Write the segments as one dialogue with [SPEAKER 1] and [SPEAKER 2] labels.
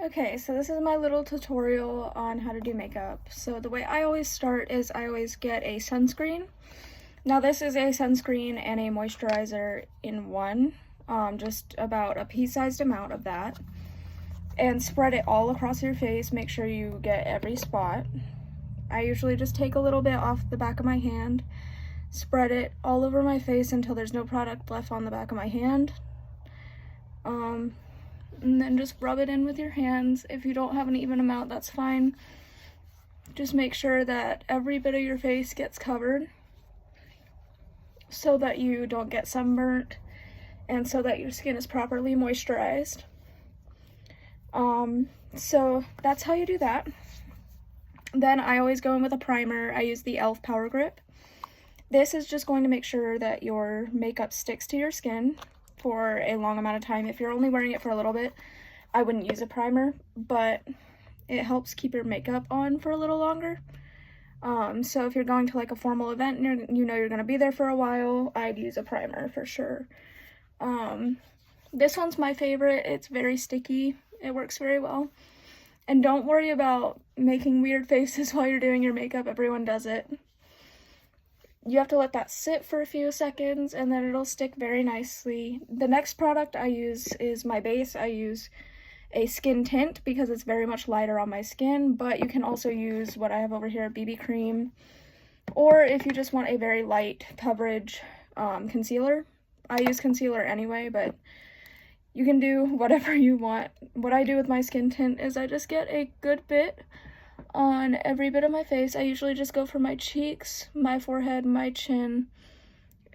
[SPEAKER 1] Okay, so this is my little tutorial on how to do makeup. So the way I always start is I always get a sunscreen. Now this is a sunscreen and a moisturizer in one, just about a pea-sized amount of that. And spread it all across your face, make sure you get every spot. I usually just take a little bit off the back of my hand, spread it all over my face until there's no product left on the back of my hand. And then just rub it in with your hands. If you don't have an even amount, that's fine. Just make sure that every bit of your face gets covered so that you don't get sunburnt and so that your skin is properly moisturized. So that's how you do that. Then I always go in with a primer. I use the e.l.f. Power Grip. This is just going to make sure that your makeup sticks to your skin for a long amount of time. If you're only wearing it for a little bit, I wouldn't use a primer, but it helps keep your makeup on for a little longer. So if you're going to like a formal event and you know you're going to be there for a while, I'd use a primer for sure. This one's my favorite. It's very sticky. It works very well. And don't worry about making weird faces while you're doing your makeup. Everyone does it. You have to let that sit for a few seconds and then it'll stick very nicely. The next product I use is my base. I use a skin tint because it's very much lighter on my skin, but you can also use what I have over here, BB cream, or if you just want a very light coverage concealer. I use concealer anyway, but you can do whatever you want. What I do with my skin tint is I just get a good bit on every bit of my face. I usually just go for my cheeks, my forehead, my chin,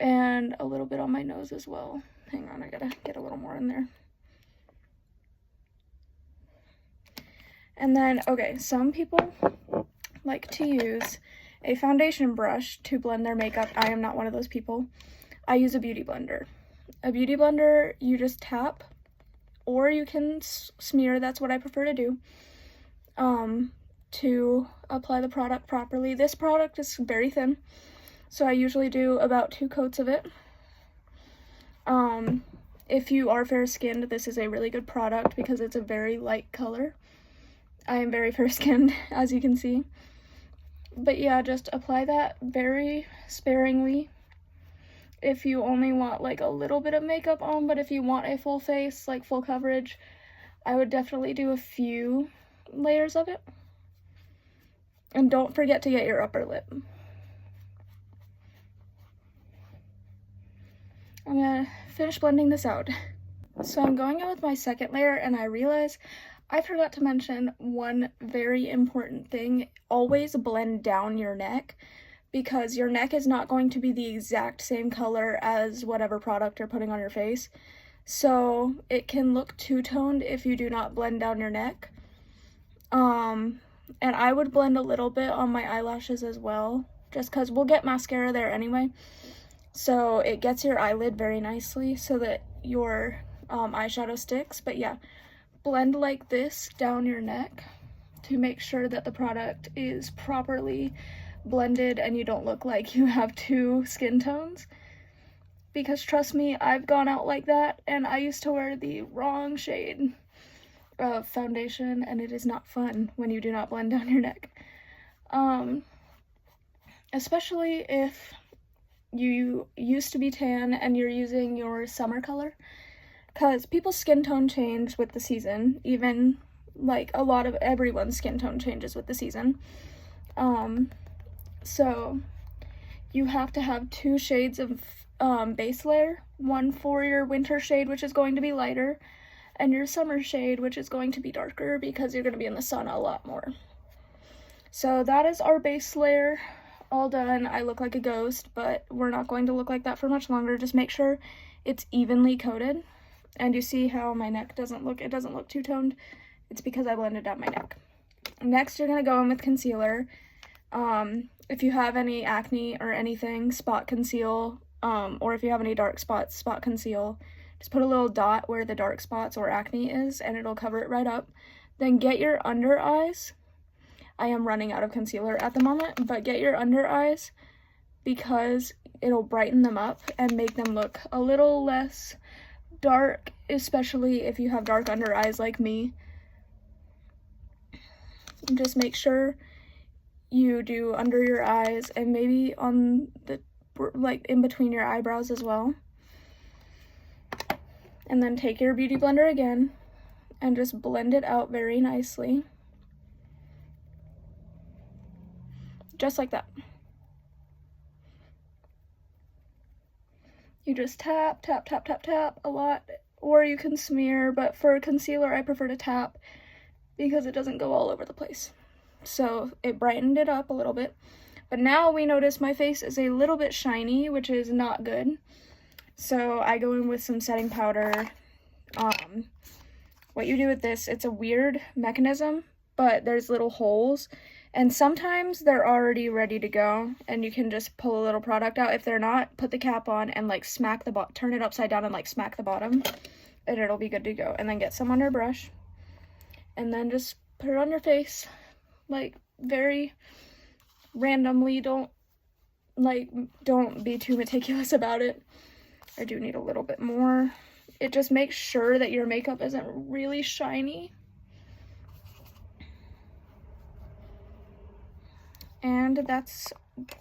[SPEAKER 1] and a little bit on my nose as well. Hang on, I gotta get a little more in there. And then, okay, some people like to use a foundation brush to blend their makeup. I am not one of those people. I use a beauty blender. A beauty blender, you just tap, or you can smear. That's what I prefer to do. To apply the product properly. This product is very thin, so I usually do about 2 coats of it. If you are fair-skinned, this is a really good product because it's a very light color. I am very fair-skinned, as you can see. But yeah, just apply that very sparingly if you only want like a little bit of makeup on, but if you want a full face, like full coverage, I would definitely do a few layers of it. And don't forget to get your upper lip. I'm gonna finish blending this out. So I'm going in with my second layer and I realize I forgot to mention one very important thing. Always blend down your neck because your neck is not going to be the exact same color as whatever product you're putting on your face. So it can look two-toned if you do not blend down your neck. And I would blend a little bit on my eyelashes as well, just because we'll get mascara there anyway. So it gets your eyelid very nicely so that your eyeshadow sticks. But yeah, blend like this down your neck to make sure that the product is properly blended and you don't look like you have 2 skin tones. Because trust me, I've gone out like that and I used to wear the wrong shade of foundation and it is not fun when you do not blend down your neck. Especially if you used to be tan and you're using your summer color, because people's skin tone change with the season. Even like a lot of everyone's skin tone changes with the season. So you have to have 2 shades of base layer, one for your winter shade, which is going to be lighter, and your summer shade, which is going to be darker because you're going to be in the sun a lot more. So that is our base layer all done. I look like a ghost, but we're not going to look like that for much longer. Just make sure it's evenly coated. And you see how my neck doesn't look two-toned? It's because I blended out my neck. Next, you're going to go in with concealer. If you have any acne or anything, spot conceal. Or if you have any dark spots, spot conceal. Just put a little dot where the dark spots or acne is, and it'll cover it right up. Then get your under eyes. I am running out of concealer at the moment, but get your under eyes because it'll brighten them up and make them look a little less dark, especially if you have dark under eyes like me. And just make sure you do under your eyes and maybe on the, like, in between your eyebrows as well. And then take your Beauty Blender again and just blend it out very nicely. Just like that. You just tap, tap, tap, tap, tap a lot, or you can smear, but for concealer I prefer to tap because it doesn't go all over the place. So it brightened it up a little bit. But now we notice my face is a little bit shiny, which is not good. So I go in with some setting powder. What you do with this, it's a weird mechanism, but there's little holes, and sometimes they're already ready to go, and you can just pull a little product out. If they're not, put the cap on and like smack the bottom, turn it upside down and like smack the bottom, and it'll be good to go. And then get some on your brush, and then just put it on your face, like very randomly. Don't be too meticulous about it. I do need a little bit more. It just makes sure that your makeup isn't really shiny. And that's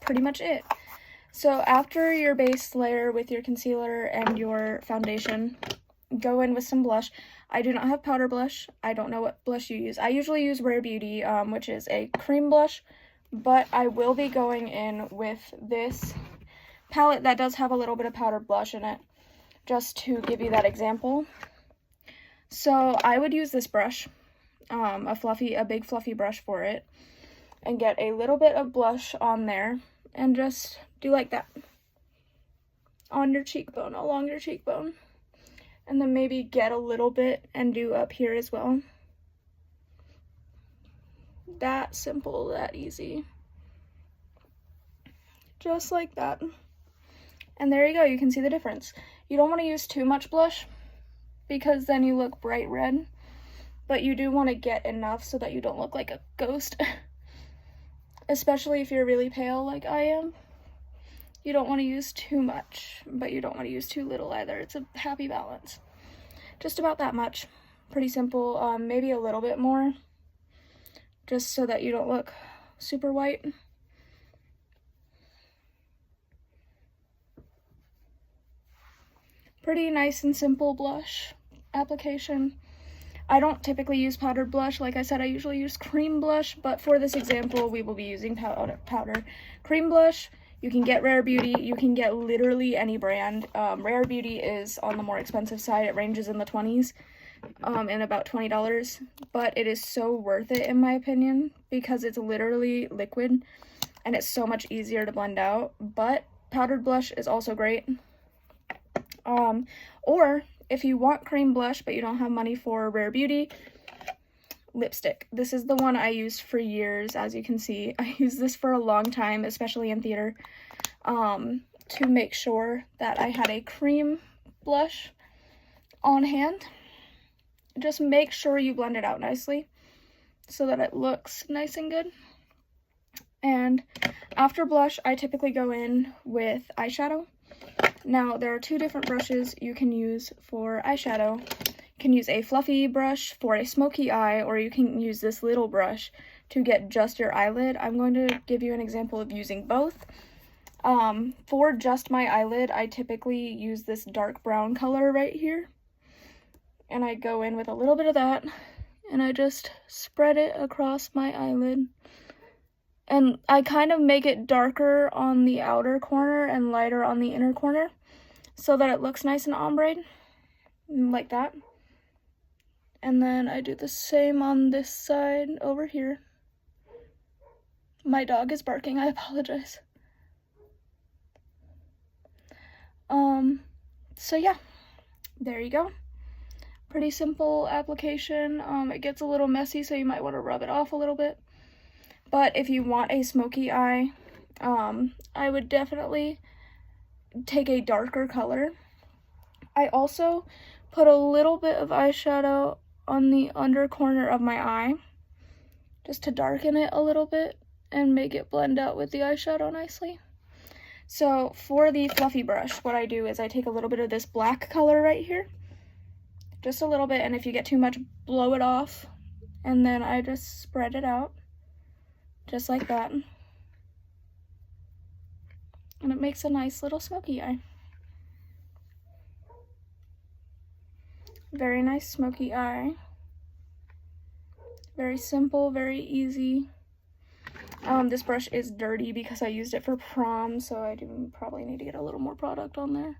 [SPEAKER 1] pretty much it. So after your base layer with your concealer and your foundation, go in with some blush. I do not have powder blush. I don't know what blush you use. I usually use Rare Beauty, which is a cream blush, but I will be going in with this palette that does have a little bit of powdered blush in it, just to give you that example. So I would use this brush, a big fluffy brush for it, and get a little bit of blush on there, and just do like that on your cheekbone, along your cheekbone, and then maybe get a little bit and do up here as well. That simple, that easy, just like that. And there you go, you can see the difference. You don't want to use too much blush because then you look bright red, but you do want to get enough so that you don't look like a ghost. Especially if you're really pale like I am. You don't want to use too much, but you don't want to use too little either. It's a happy balance. Just about that much. Pretty simple. Maybe a little bit more, just so that you don't look super white. Pretty nice and simple blush application. I don't typically use powdered blush. Like I said, I usually use cream blush, but for this example, we will be using powder. Cream blush, you can get Rare Beauty. You can get literally any brand. Rare Beauty is on the more expensive side. It ranges in the 20s, and about $20, but it is so worth it in my opinion because it's literally liquid and it's so much easier to blend out. But powdered blush is also great. Or if you want cream blush but you don't have money for Rare Beauty, lipstick. This is the one I used for years. As you can see, I used this for a long time, especially in theater, to make sure that I had a cream blush on hand. Just make sure you blend it out nicely so that it looks nice and good. And after blush, I typically go in with eyeshadow. Now, there are two different brushes you can use for eyeshadow. You can use a fluffy brush for a smoky eye, or you can use this little brush to get just your eyelid. I'm going to give you an example of using both. For just my eyelid, I typically use this dark brown color right here. And I go in with a little bit of that, and I just spread it across my eyelid. And I kind of make it darker on the outer corner and lighter on the inner corner so that it looks nice and ombre, like that. And then I do the same on this side over here. My dog is barking, I apologize. So yeah, there you go. Pretty simple application. It gets a little messy, so you might want to rub it off a little bit. But if you want a smoky eye, I would definitely take a darker color. I also put a little bit of eyeshadow on the under corner of my eye, just to darken it a little bit and make it blend out with the eyeshadow nicely. So for the fluffy brush, what I do is I take a little bit of this black color right here, just a little bit, and if you get too much, blow it off And then I just spread it out, just like that. And it makes a nice little smoky eye. Very nice smoky eye. Very simple, very easy. This brush is dirty because I used it for prom, so I do probably need to get a little more product on there.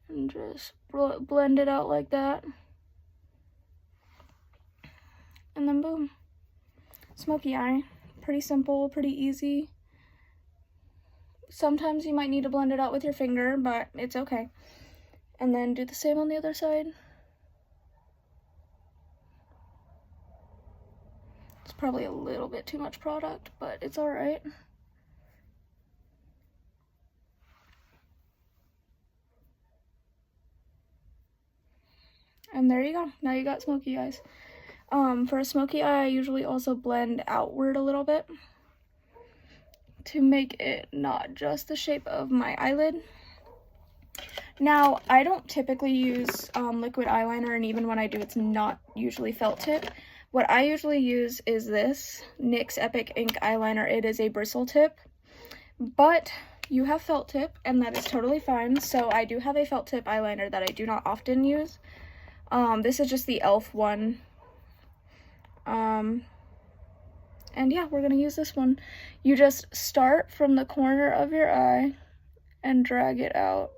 [SPEAKER 1] And just blend it out like that. And then boom. Smoky eye. Pretty simple, pretty easy. Sometimes you might need to blend it out with your finger, but it's okay. And then do the same on the other side. It's probably a little bit too much product, but it's alright. And there you go. Now you got smoky eyes. For a smoky eye, I usually also blend outward a little bit to make it not just the shape of my eyelid. Now, I don't typically use liquid eyeliner, and even when I do, it's not usually felt tip. What I usually use is this NYX Epic Ink eyeliner. It is a bristle tip, but you have felt tip, and that is totally fine. So I do have a felt tip eyeliner that I do not often use. This is just the e.l.f. one. And yeah, we're gonna use this one. You just start from the corner of your eye and drag it out.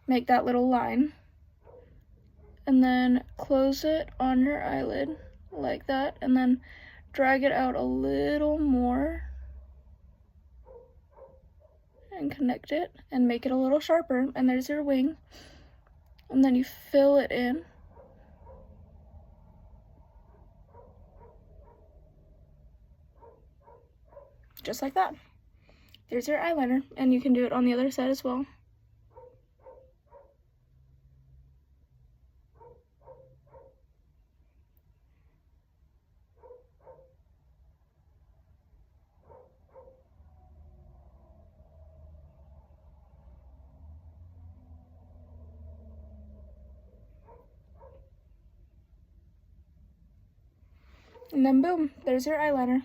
[SPEAKER 1] Make that little line. And then close it on your eyelid like that, and then drag it out a little more and connect it and make it a little sharper. And there's your wing. And then you fill it in. Just like that. There's your eyeliner, and you can do it on the other side as well. And then boom, there's your eyeliner.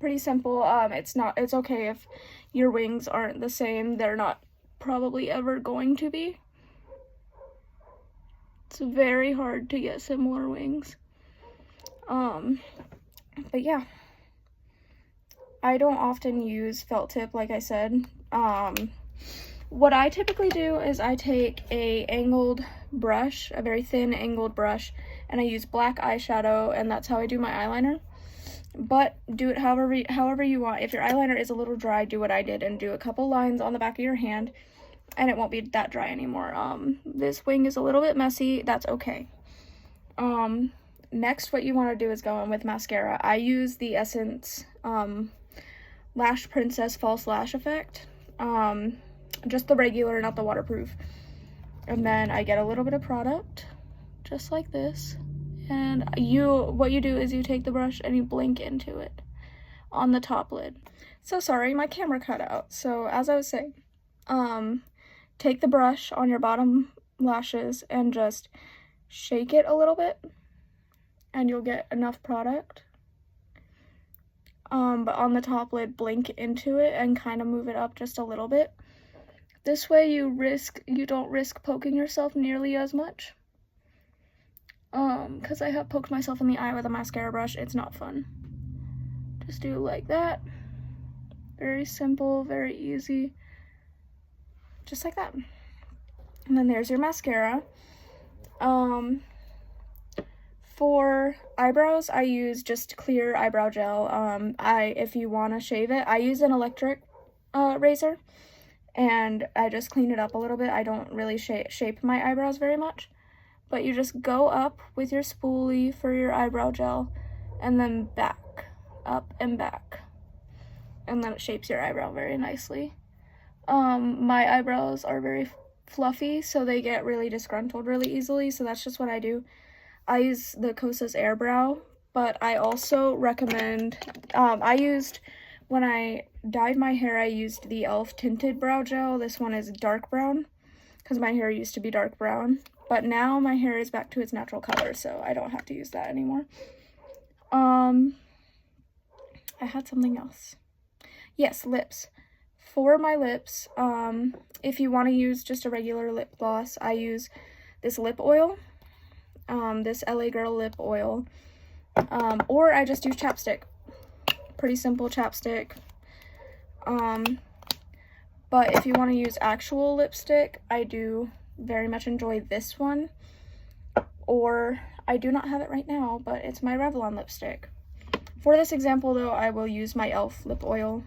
[SPEAKER 1] Pretty simple. It's okay if your wings aren't the same. They're not probably ever going to be. It's very hard to get similar wings. But yeah. I don't often use felt tip, like I said. What I typically do is I take a angled brush, a very thin angled brush, and I use black eyeshadow, and that's how I do my eyeliner. But do it however you want. If your eyeliner is a little dry, do what I did and do a couple lines on the back of your hand, and it won't be that dry anymore. This wing is a little bit messy. That's okay. Next, what you want to do is go in with mascara. I use the Essence Lash Princess False Lash Effect. Just the regular, not the waterproof. And then I get a little bit of product, just like this. And what you do is you take the brush and you blink into it on the top lid. So sorry, my camera cut out. So as I was saying, take the brush on your bottom lashes and just shake it a little bit, and you'll get enough product. But on the top lid, blink into it and kind of move it up just a little bit. This way you don't risk poking yourself nearly as much. Because I have poked myself in the eye with a mascara brush. It's not fun. Just do it like that. Very simple, very easy. Just like that. And then there's your mascara. For eyebrows, I use just clear eyebrow gel. If you want to shave it, I use an electric razor, and I just clean it up a little bit. I don't really shape my eyebrows very much, but you just go up with your spoolie for your eyebrow gel, and then back, up and back, and then it shapes your eyebrow very nicely. My eyebrows are very fluffy, so they get really disgruntled really easily, so that's just what I do. I use the Kosas Airbrow, but I also recommend, when I dyed my hair, I used the e.l.f. Tinted Brow Gel. This one is dark brown, because my hair used to be dark brown. But now my hair is back to its natural color, so I don't have to use that anymore. I had something else. Yes, lips. For my lips, if you want to use just a regular lip gloss, I use this lip oil, this LA Girl lip oil, or I just use chapstick. Pretty simple chapstick. But if you want to use actual lipstick, I do very much enjoy this one, or I do not have it right now, but it's my Revlon lipstick. For this example though, I will use my e.l.f. lip oil.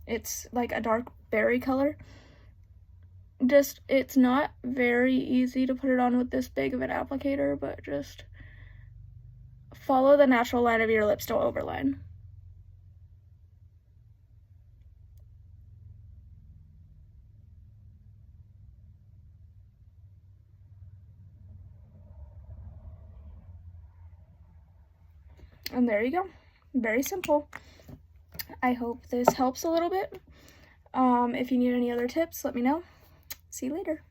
[SPEAKER 1] It's like a dark berry color. Just, it's not very easy to put it on with this big of an applicator, but just follow the natural line of your lips, don't overline. And there you go. Very simple. I hope this helps a little bit. If you need any other tips, let me know. See you later.